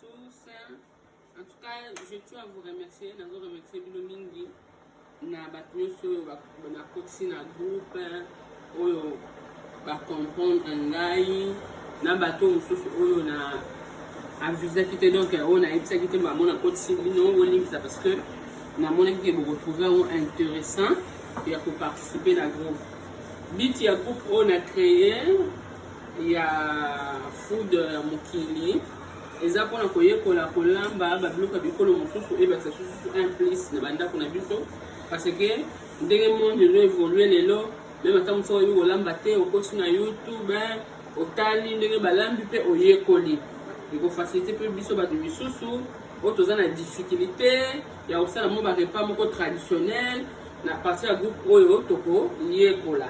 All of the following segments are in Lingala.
tous. En tout cas, je tiens à vous remercier. Nous remercier Bilomingi. Na batnyoso na kotsi na groupe oyo ba comprendre ngai na bato mususu oyo na avisa kite donc on a ipsa kite ba mona kotsi bino olimisa parce que na mona ki vous retrouver intéressant et à participer na groupe bit ya groupe on a créé ya food mokili eza pona koyekola kolamba ba bloka bikolo mususu e ba susu un plus na banda kuna biso parce que ndenge monde évoluer lelo même attends so yo kolamba te okosi na YouTube otali ndenge balambi pe oyekoli iko faciliter pe biso ba bisusu otoza na difficulté ya osala mo ba repas moko traditionnel na partie ya groupe oyo toko yekola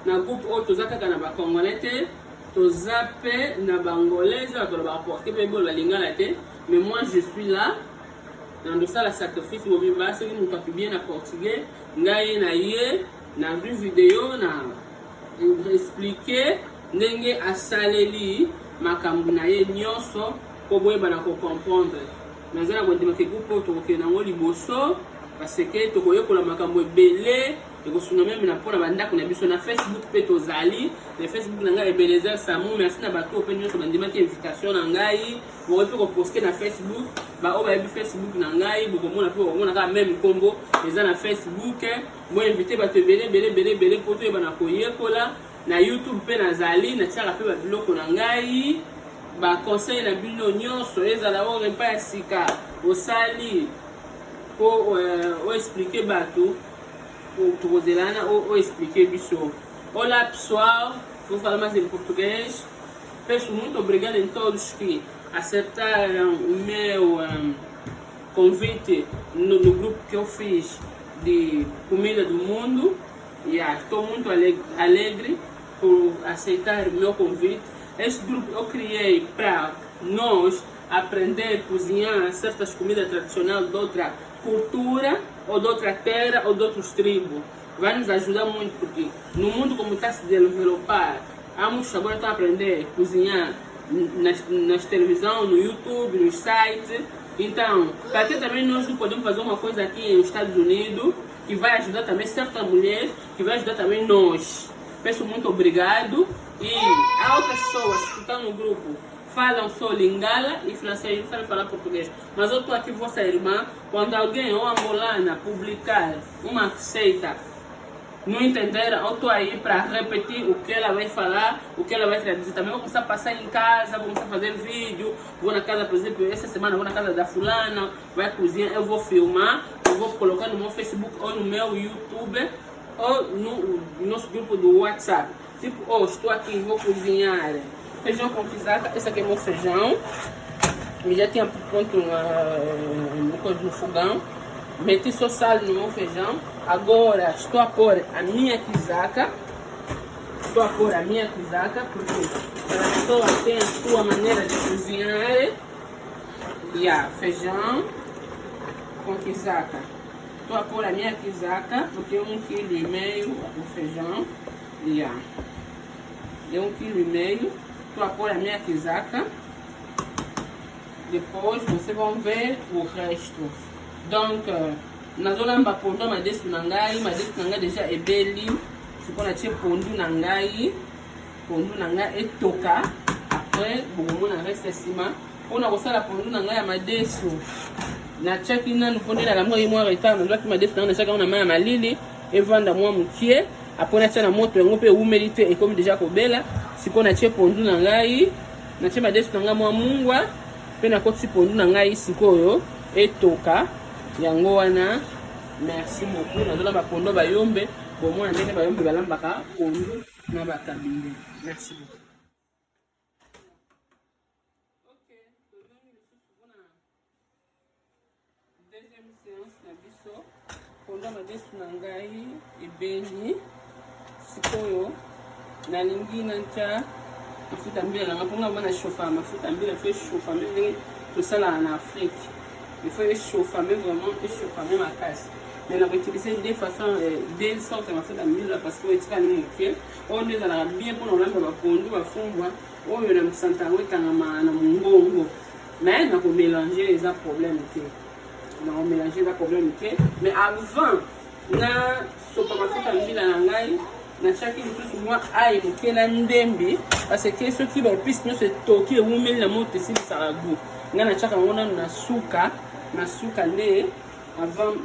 na groupe oyo toza kaka na ba congolais te toza pe na bangolaise to ba rapporter pe bol balingala te mais moi je suis là dans le salle sacrifice mobimba c'est que nous tapons bien en portugais ngai na ye na vidéo na expliquer ndenge asaleli makambo na ye nyonso po boyeba na ko comprendre nazala ko ndima ke groupe to ke na ngoli boso parce que to koyekola makambo ebele ekosuna même na pona bandako na biso na Facebook pe tozali na Facebook na ngai Ebenezer Samu merci na bato pe nyonso bandima ki invitation na ngai bo pe ko poster na Facebook ba o ba bi Facebook na ngai bo komona pe komona ka même combo eza na Facebook mo inviter bato ebele po to ebana koyekola na YouTube pe nazali na tiaka pe ba biloko na ngai ba conseil na bino nyonso ezala o repa ya sika osali po o expliquer bato pour zelana ou expliquer biso. Olá pessoal, vou falar mais em português. Peço muito obrigado a todos que acertaram o meu convite no grupo que eu fiz de comida do mundo. Estou muito alegre por aceitar o meu convite. Este grupo eu criei para nós aprender a cozinhar certas comidas tradicionais de outra cultura ou de outra terra ou de outras tribos. Vai nos ajudar muito porque no mundo como está se desenvolver, há muitos agora estão a aprender a cozinhar nas televisão, no YouTube, nos sites. Então, para que também nós não podemos fazer uma coisa aqui nos Estados Unidos que vai ajudar também certas mulheres, que vai ajudar também nós. Peço muito obrigado e há outras pessoas que estão no grupo falam só lingala e francês, não sabem falar português. Mas eu estou aqui, vossa irmã, quando alguém ou angolana publicar uma receita, não entenderam, eu estou aí para repetir o que ela vai falar, o que ela vai traduzir. Também vou começar a passar em casa, vou começar a fazer vídeo, vou na casa, por exemplo, essa semana vou na casa da fulana, vai cozinhar, eu vou filmar, eu vou colocar no meu Facebook ou no meu YouTube ou no nosso grupo do WhatsApp. Tipo, estou aqui, vou cozinhar feijão com pisaca, esse aqui é meu feijão. Eu já tinha pronto no fogão. Meti só sal no meu feijão. Agora estou a pôr a minha quizaca. Porque cada pessoa tem a sua maneira de cozinhar. Feijão com quizaca. Estou a pôr a minha quizaca, porque é 1,5 kg o feijão. É 1,5 kg. Estou a pôr a minha quizaca. Depois vocês vão ver o resto. Donc, nós vamos para pôr uma desse nangai, mas desse nangai deixa é beli. Se for na tia pondu nangai e tocar. Après, vamos na resta cima. Quando você la pondu nangai a madesso. Na tia que não pode dar a mão e moa retar, não dá que madesso não deixa uma mãe malili e vanda moa mukie. Après na tia na moto e ngope humidité et comme déjà kobela. Si on a tia pondu na ngai na tia madesu na ngai mwa mungwa pe na koti pondu na ngai sikoyo etoka yango wana. Merci beaucoup na ba pondo bayombe pour moi ndenge bayombe balambaka pondu na bakabinde. Merci beaucoup. OK, deuxième séance na biso pondo madesu na ngai ebeni sikoyo nalingi nancha mafuta mbila na ngaponga bana chauffer mafuta mbila fait chauffer mbila tout ça là en Afrique il faut chauffer mais vraiment chauffer même à casse mais on va utiliser des façons des sortes de mafuta mbila parce que etika ni que on est dans bien pour on lamba ba pondu ba fungwa oyo na msanta weka na mungongo mais on mélanger les problèmes. On mélanger les problèmes. Mais avant, na sopa mafuta mbila na ngai na chaki lisusu mwa ai moke na ndembe parce que soki ba épice nyonso etoki ewumeli na moto esilisaka goût ngai na chaka yango nanu na suka nde avant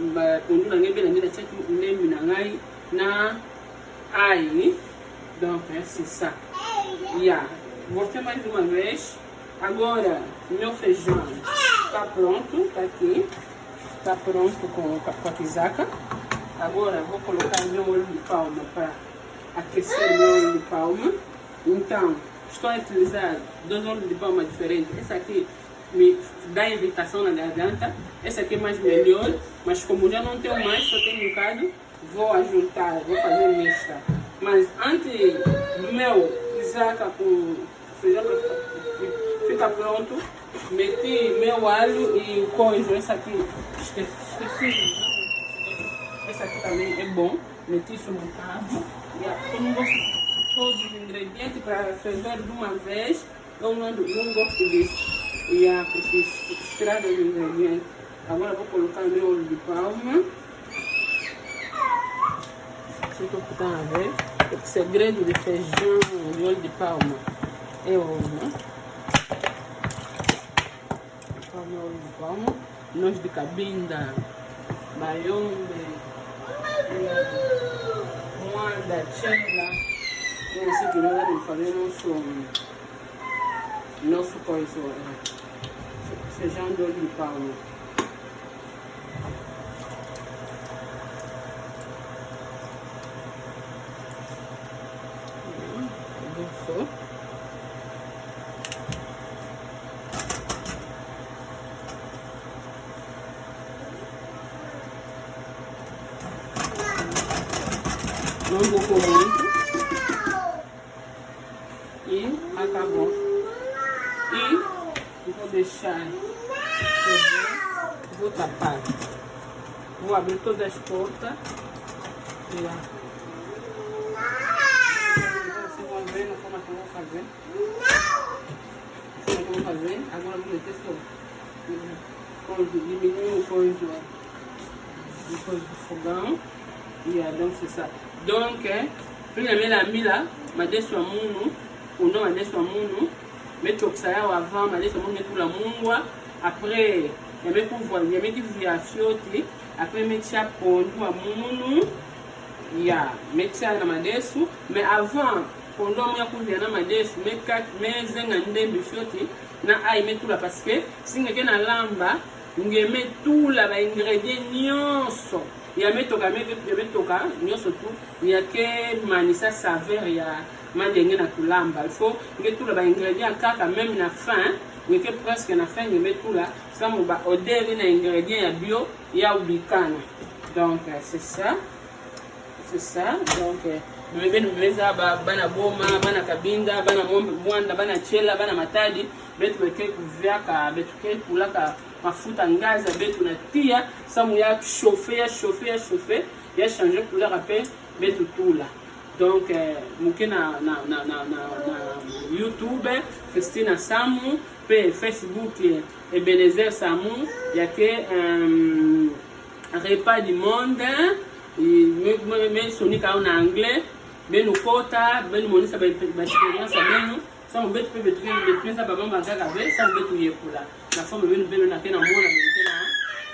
pondu na ngai mpe na ngai na chaki ndembe na ngai na ai. Donc c'est ça. Botei mais uma vez. Agora meu feijão está pronto, tá aqui. Tá pronto com a pisaca. Agora vou colocar meu olho de palma para aquecer meu olho de palma. Então, estou a utilizar 2 olhos de palma diferentes. Esse aqui me dá irritação na garganta. Esse aqui é mais melhor, mas como já não tenho mais, só tenho um bocado, vou ajuntar, vou fazer mista. Mas antes do meu pisaca com feijão fica pronto, meti meu alho e o coisa. Esse aqui, esqueci. Esse aqui também é bom, meti isso no cabo. Eu não gosto de todos os ingredientes para ferver de uma vez. Eu não gosto disso. Porque estraga os ingredientes. Agora vou colocar meu olho de palma. Vocês estão a ver? O segredo de feijão de olho de palma é o ovo. Meu olho de palma, noz de cabinda, baiombe, moada, chela. Eu sei que nós vamos fazer nosso coisa, feijão de olho de palma. Gostou? Não vou pôr muito. E acabou. E vou deixar. Vou tapar. Vou abrir todas as portas. E lá. Vocês vão ver como é que eu vou fazer. Como é que eu vou fazer. Agora vou meter só. Diminuir o coisa do fogão. Donc c'est ça. Donc, puis la mela mila, ma deswa munu, ou non ma deswa munu, mais tout ça avant, ma deswa munu tout la mungwa, après, il y a pouvoir, il y a qui via fioti, après mettre pour nous à munu, il y a mettre na ma desu, mais avant, pendant moi pour via na ma desu, mais zengande fioti, na ai mettre tout là parce que si quelqu'un na lamba, on met tout là, ingrédients nyonso. Il y a metoka nyonso tout il y a que manisa saveur ya mandenge na kulamba il faut que tout les ingrédients kaka même na fin mais que presque na fin de mettre tout là ça mo ba odeur na ingrédients ya bio ya ubikana. Donc c'est ça donc meza bana boma bana kabinda bana mwanda bana chela bana matadi betu beke kuvyaka betu ke kulaka mafuta ngaza betu na tia samu ya chauffer ya changer couleur après betu tout là. Donc muke na YouTube Christina Samu pe Facebook Ebenezer Samu ya ke repas du monde me sonika en anglais benu kota benu monisa ba experience benu ça on betu betu ça ba mamba kaka ve ça betu yekula la forme benu na kena mona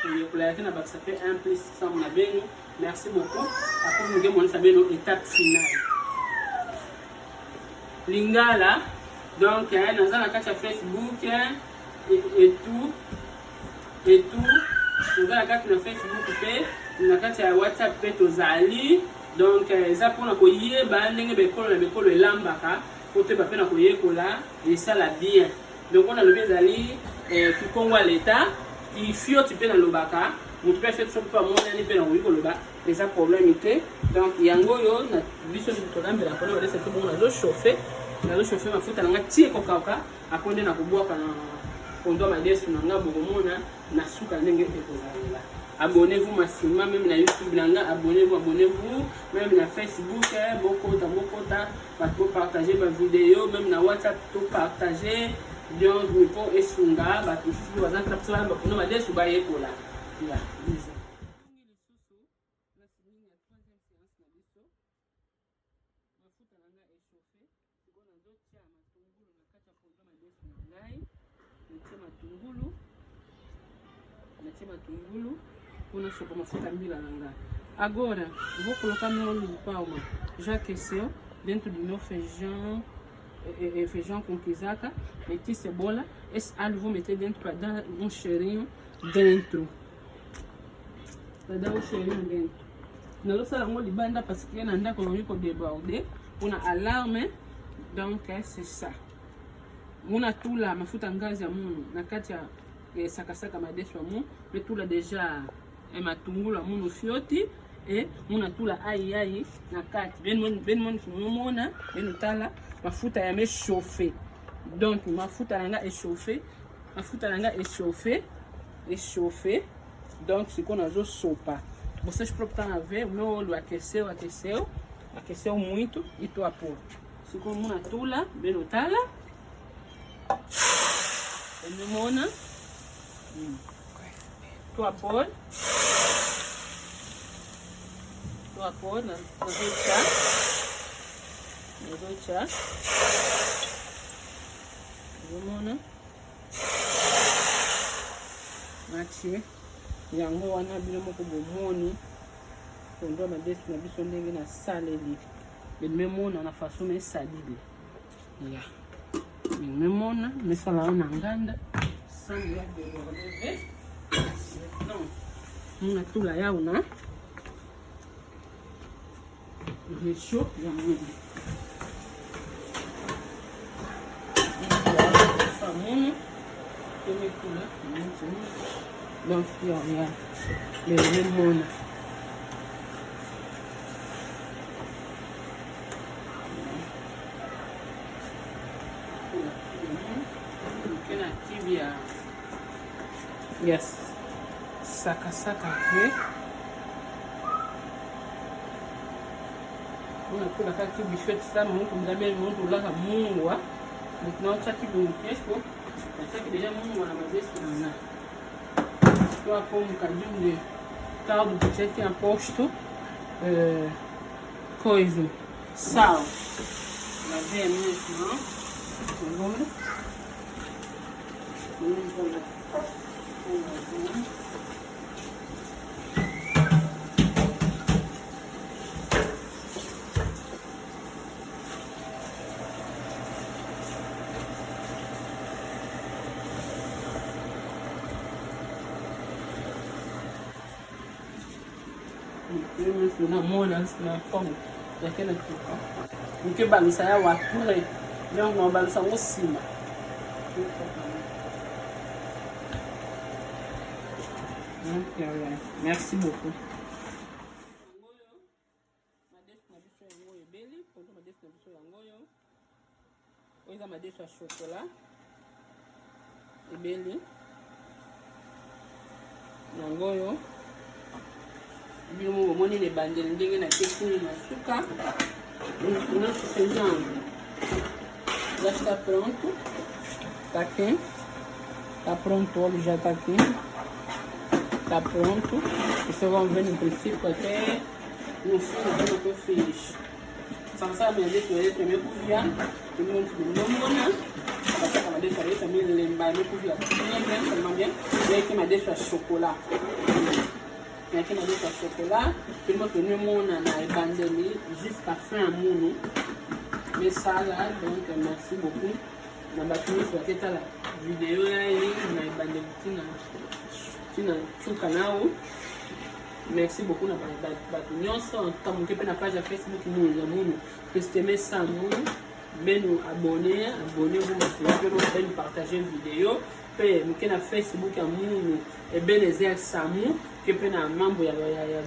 benu yekula kena ba ça fait un plus ça on a benu. Merci beaucoup. Après nous monisa benu étape finale lingala. Donc dans la carte Facebook et tout nous la carte na Facebook pe na kati ya WhatsApp pe tozali. Donc eza pona koyeba ndenge bekolo elambaka kote ba pena koyekola esala bien. Donc on a le bezali kikongwa leta ifioti pe na lobaka mutu pe fait sopa mona ni pe na koyekoloba eza problème te. Donc yango yo na biso tolambela pona wala c'est bon na chauffer mafuta na ngati kokauka akonde na kubwaka na kondo madesu na ngabo komona na suka ndenge ekozala. Abonnez-vous massivement même na YouTube nanga, abonnez-vous même na Facebook bokota partager ma vidéo même na WhatsApp to partager donc pour esunga bato mosusu baza mpona bapona madesu bayekola ya biza lisusu nasimini ya 3e séance na biso mafuta na ngai echauffe siko nazotia matungulu na kati ya koza madesu na ngai natie matungulu mpona sopa mafuta mbila na ngai. Agora vou colocar meu óleo de palma já aqueceu dentro do meu feijão com quizaca, meti cebola, esse alho vou meter dentro para dar um cheirinho dentro. Na louça la ngoli banda parce que nanda ko yiko déborder, una alarme donc c'est ça. Muna tula mafuta ngazi ya munu na kati ya sakasaka madesu ya munu, metula déjà matungulu ya munu fioti et muna tula ai na kati ben mona tala mafuta ya me chauffer. Donc mafuta nanga échauffé donc c'est qu'on a zo sopa vocês próprio tá ver o meu olho aqueceu muito e tô a pôr se como muna tula ben tala ben mona tô a pôr na chá Vumona Machi yango wana bila moko bomoni kondo madesu na biso ndenge na saleli memona na façon mais salili ya memona mesala na nganda sans ya déborder non muna tula yauna ni chaud ya mwili donc regarde le limon yes sakasaka ke una kula kaki bishwet sana mungu mdabeli mungu laka mungwa maintenant chaki bunkesko chaki déjà mungu na madesu na toi como cadinho de caldo que já tinha posto coisa sal na ver mesmo agora na mona na pão daquela tipo o que balança é o apure não balança o cima merci beaucoup oiza madesu ya chocolat ebeli yango oyo Nous avons des bandes de la question de sucre. Notre faisant. Já está pronto. Tá aqui. Tá pronto, o óleo já tá aqui. Tá pronto. Vocês vão ver no princípio até no fim do que eu fiz. Sans ça, mais deixa eu primeiro cozinhar. Primeiro não parce que ma deixa aí também lembrar de cozinhar. Bien seulement bien. Et que ma deixa chocolat. Aqui na deixa chocolat, temos que nous mona na ebandeli jusqu'à fin muno. Mais ça là, donc merci beaucoup. Na batumi sur la vidéo là na ebandeli tina chuka nao. Merci beaucoup na batumi nyonso comme que na page Facebook muno ya muno. Que c'était ça muno. Ben nous abonner vous pouvez partager vidéo. Pe mkena Facebook ya muno e Benezer Samu kepe na mambo ya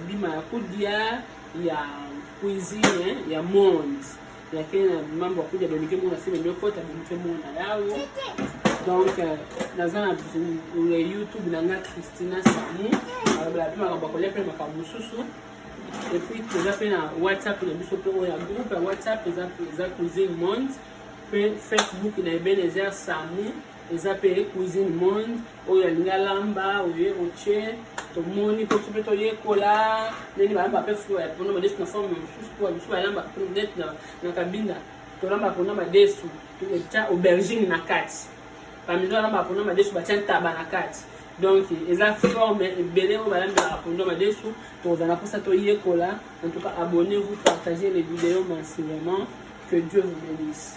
bima ya kudia ya cuisine ya monde ya kena mambo ya kudia donike mona sema ndio kota bimpe mona yao donc nazana le YouTube na nga Christina Samu ala bima ka bakoля pe makamususu et puis déjà pe na WhatsApp na biso pe ya groupe ya WhatsApp za cuisine monde Facebook na Ebenezer Samu eza pe cuisine monde oyo alinga lamba oyo oche tomoni ko sope to yekola neni ba pe fo ya pono madesu na forme mosusu kwa biso ba lamba ko net na kabinda to lamba pona madesu to echa aubergine na kati ba mizo lamba pona madesu ba tia taba na kati donc eza forme ebele oyo ba lamba pona madesu to za na posa to yekola. En tout cas abonnez-vous, partagez les vidéos massivement, que Dieu vous bénisse.